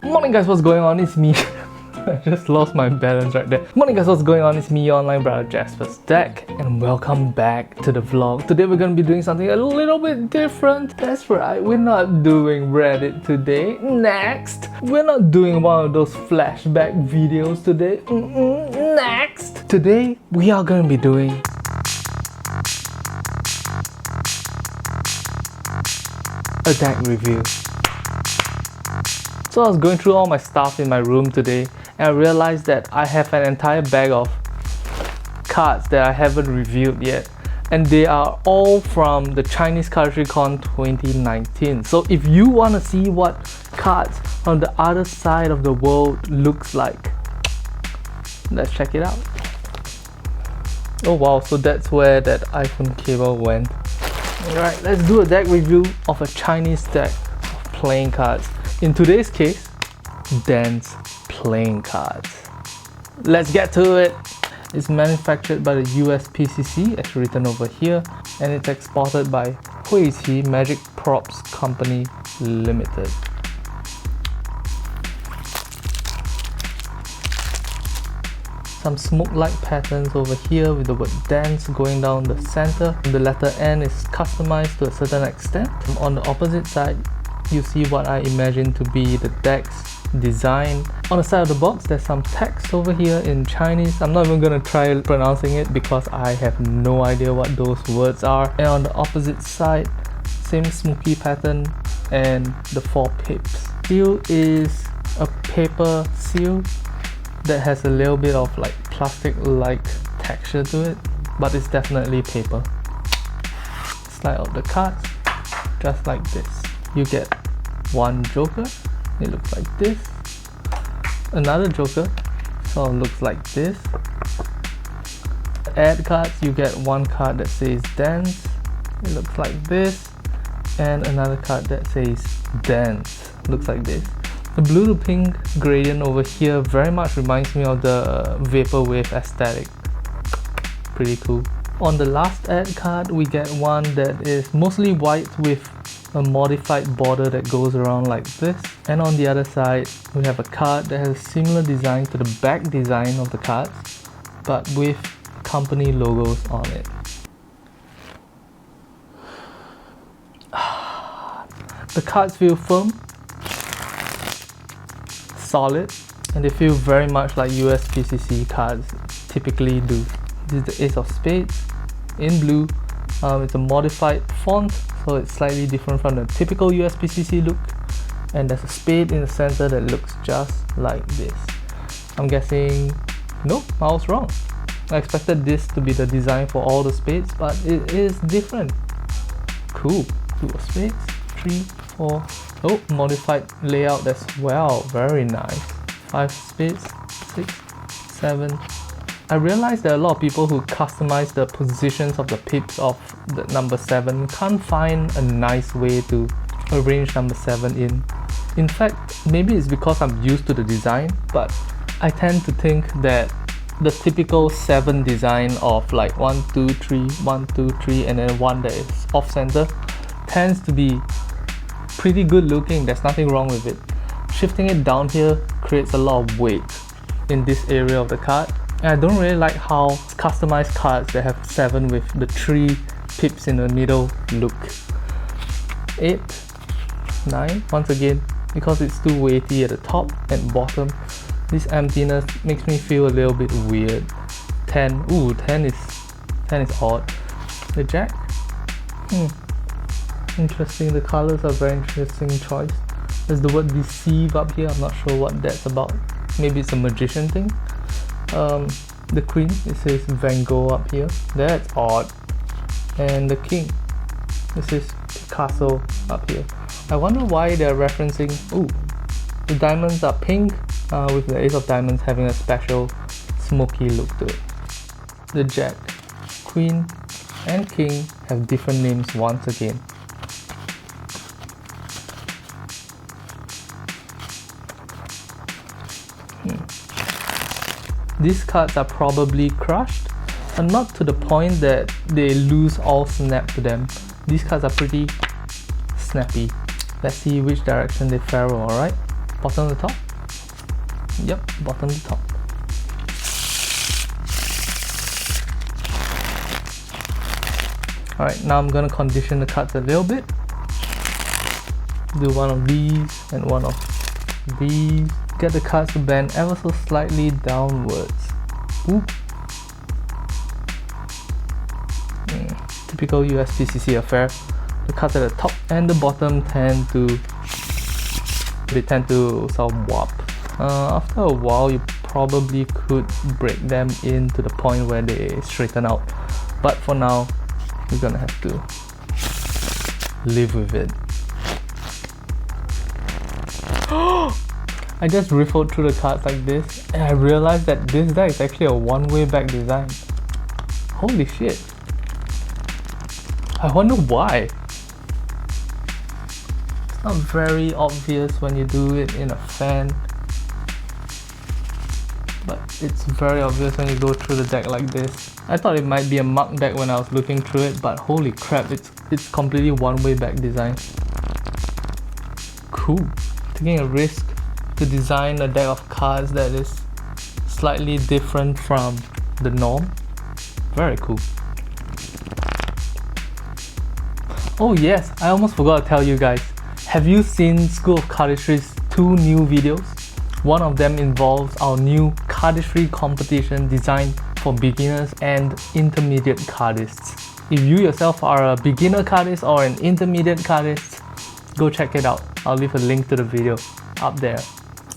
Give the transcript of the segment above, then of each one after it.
Morning guys, what's going on? It's me. I just lost my balance right there. Morning guys, what's going on? It's me, your online brother Jaspas Deck, and welcome back to the vlog. Today we're gonna be doing something a little bit different. That's right, we're not doing Reddit today. Next, we're not doing one of those flashback videos today. Next, today we are gonna be doing a deck review. So I was going through all my stuff in my room today and I realized that I have an entire bag of cards that I haven't reviewed yet, and they are all from the Chinese Cardistry Con 2019. So if you want to see what cards on the other side of the world looks like, let's check it out. Oh wow, so that's where that iPhone cable went. Alright, let's do a deck review of a Chinese deck of playing cards. In today's case, dance playing cards. Let's get to it. It's manufactured by the USPCC, as written over here, and it's exported by Huiqi Magic Props Company Limited. Some smoke-like patterns over here with the word dance going down the center. The letter N is customized to a certain extent. On the opposite side, you see what I imagine to be the deck's design. On the side of the box, there's some text over here in Chinese. I'm not even gonna try pronouncing it because I have no idea what those words are. And on the opposite side, same smoky pattern and the 4 pips. Seal is a paper seal that has a little bit of like plastic-like texture to it, but it's definitely paper. Slide out the cards, just like this. You get one joker, it looks like this. Another joker, so it looks like this. Add cards, you get one card that says dance, it looks like this. And another card that says dance, looks like this. The blue to pink gradient over here very much reminds me of the vaporwave aesthetic. Pretty cool. On the last add card, we get one that is mostly white with a modified border that goes around like this. And on the other side, we have a card that has a similar design to the back design of the cards, but with company logos on it. The cards feel firm, solid, and they feel very much like USPCC cards typically do. This is the Ace of Spades in blue. It's a modified font, so it's slightly different from the typical USPCC look. And there's a spade in the center that looks just like this. I'm guessing, nope, I was wrong. I expected this to be the design for all the spades, but it is different. Cool. 2 of spades, 3, 4. Oh, modified layout as well. Very nice. 5 spades, 6, 7. I realized there are a lot of people who customize the positions of the pips of the number 7 can't find a nice way to arrange number 7 in. In fact, maybe it's because I'm used to the design, but I tend to think that the typical 7 design of like 1, 2, 3, 1, 2, 3, and then 1 that is off center tends to be pretty good looking. There's nothing wrong with it. Shifting it down here creates a lot of weight in this area of the card. And I don't really like how customized cards that have 7 with the 3 pips in the middle look. 8, 9, once again, because it's too weighty at the top and bottom, this emptiness makes me feel a little bit weird. 10, ooh, 10 is odd. The Jack, interesting, the colors are very interesting choice. There's the word deceive up here, I'm not sure what that's about. Maybe it's a magician thing. The Queen, it says Van Gogh up here, that's odd. And the King, this is Picasso up here. I wonder why they're referencing, ooh, the diamonds are pink with the Ace of Diamonds having a special smoky look to it. The Jack, Queen and King have different names once again. These cards are probably crushed, but not to the point that they lose all snap to them. These cards are pretty snappy. Let's see which direction they fare, alright? Bottom to top? Yep, bottom to top. Alright, now I'm gonna condition the cards a little bit. Do one of these and one of these. Get the cards to bend ever so slightly downwards. Oop. Typical USPCC affair. The cards at the top and the bottom tend to sort of warp. After a while, you probably could break them into the point where they straighten out. But for now, you're gonna have to live with it. I just riffled through the cards like this and I realized that this deck is actually a one-way back design. Holy shit. I wonder why. It's not very obvious when you do it in a fan, but it's very obvious when you go through the deck like this. I thought it might be a muck deck when I was looking through it, but holy crap, it's completely one-way back design. Cool. Taking a risk to design a deck of cards that is slightly different from the norm. Very cool. Oh yes, I almost forgot to tell you guys. Have you seen School of Cardistry's 2 new videos? One of them involves our new Cardistry competition designed for beginners and intermediate cardists. If you yourself are a beginner cardist or an intermediate cardist, go check it out. I'll leave a link to the video up there.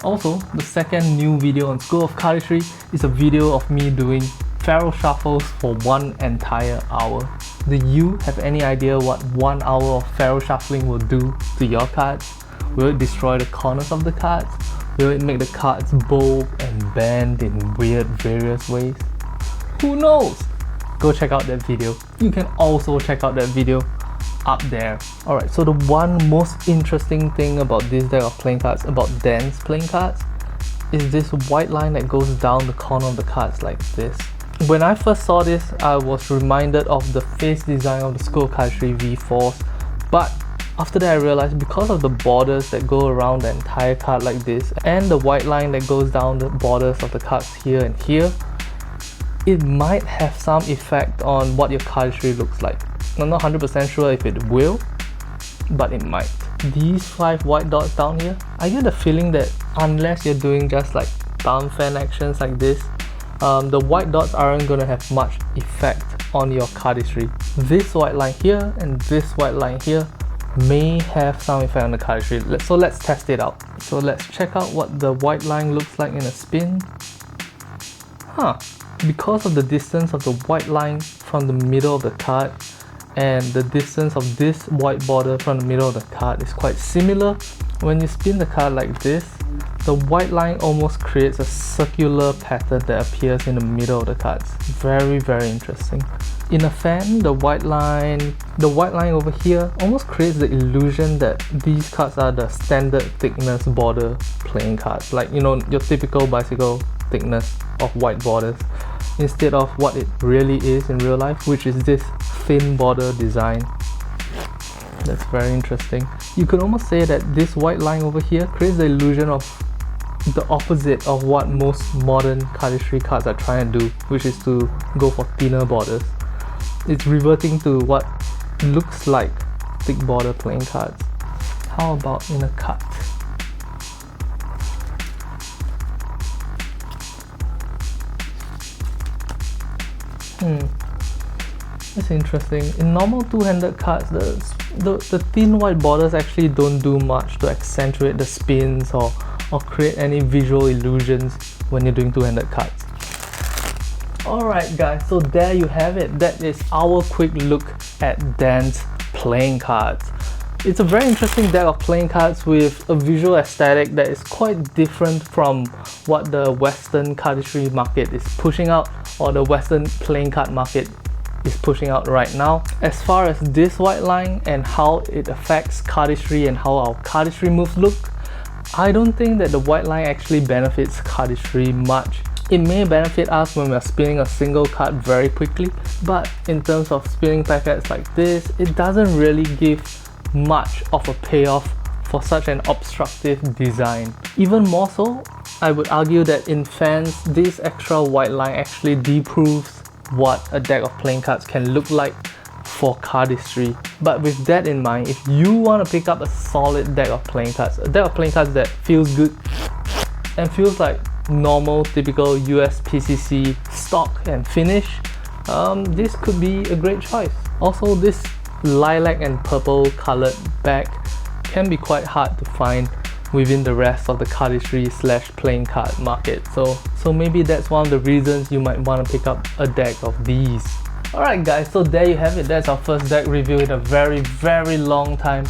Also, the second new video on School of Cardistry is a video of me doing Pharaoh shuffles for 1 entire hour. Do you have any idea what 1 hour of Pharaoh shuffling will do to your cards? Will it destroy the corners of the cards? Will it make the cards bold and bend in weird various ways? Who knows? Go check out that video. You can also check out that video up there. Alright, so the one most interesting thing about this deck of playing cards, about Dan's playing cards, is this white line that goes down the corner of the cards like this. When I first saw this, I was reminded of the face design of the School of Cardistry V4s, but after that I realized because of the borders that go around the entire card like this and the white line that goes down the borders of the cards here and here, it might have some effect on what your cardistry looks like. I'm not 100% sure if it will, but it might. These 5 white dots down here, I get the feeling that unless you're doing just like thumb fan actions like this, the white dots aren't going to have much effect on your cardistry. This white line here and this white line here may have some effect on the cardistry. So let's test it out. So let's check out what the white line looks like in a spin. Because of the distance of the white line from the middle of the card and the distance of this white border from the middle of the card is quite similar, when you spin the card like this, the white line almost creates a circular pattern that appears in the middle of the cards. Very, very interesting. In a fan, the white line over here almost creates the illusion that these cards are the standard thickness border playing cards, like, you know, your typical bicycle thickness of white borders, instead of what it really is in real life, which is this thin border design. That's very interesting. You could almost say that this white line over here creates the illusion of the opposite of what most modern cardistry cards are trying to do, which is to go for thinner borders. It's reverting to what looks like thick border playing cards. How about in a cut? That's interesting. In normal two-handed cards, the thin white borders actually don't do much to accentuate the spins or create any visual illusions when you're doing two-handed cards. Alright guys, so there you have it. That is our quick look at Dan's playing cards. It's a very interesting deck of playing cards with a visual aesthetic that is quite different from what the Western cardistry market is pushing out, or the Western playing card market is pushing out right now. As far as this white line and how it affects cardistry and how our cardistry moves look, I don't think that the white line actually benefits cardistry much. It may benefit us when we're spinning a single card very quickly, but in terms of spinning packets like this, it doesn't really give much of a payoff for such an obstructive design. Even more so, I would argue that in fans, this extra white line actually deproves what a deck of playing cards can look like for cardistry. But with that in mind, if you want to pick up a solid deck of playing cards, a deck of playing cards that feels good and feels like normal, typical US PCC stock and finish, this could be a great choice. Also, this lilac and purple colored bag can be quite hard to find within the rest of the cardistry slash playing card market. So maybe that's one of the reasons you might want to pick up a deck of these. Alright guys, so there you have it. That's our first deck review in a very long time.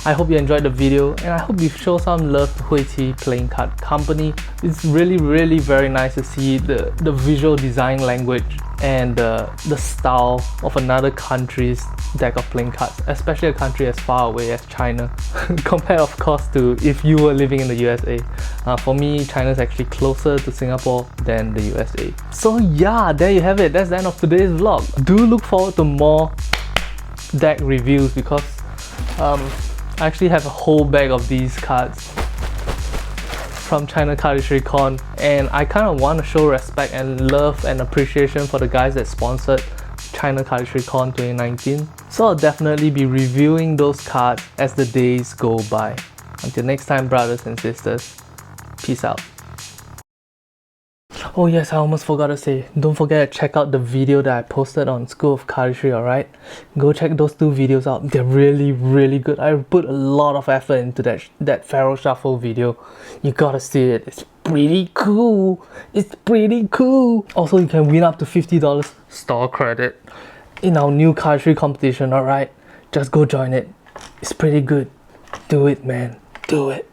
I hope you enjoyed the video, and I hope you show some love to Huiqi Playing Card Company. It's really very nice to see the visual design language and the style of another country's deck of playing cards, especially a country as far away as China. Compared of course to if you were living in the USA. For me, China is actually closer to Singapore than the USA. So yeah, there you have it. That's the end of today's vlog. Do look forward to more deck reviews because I actually have a whole bag of these cards from China Cardistry Con, and I kind of want to show respect and love and appreciation for the guys that sponsored China Cardistry Con 2019. So I'll definitely be reviewing those cards as the days go by. Until next time, brothers and sisters, peace out. Oh yes, I almost forgot to say, don't forget to check out the video that I posted on School of Cardistry, alright? Go check those 2 videos out. They're really good. I put a lot of effort into that Pharaoh Shuffle video. You gotta see it. It's pretty cool. It's pretty cool. Also, you can win up to $50 store credit in our new cardistry competition, alright? Just go join it. It's pretty good. Do it, man. Do it.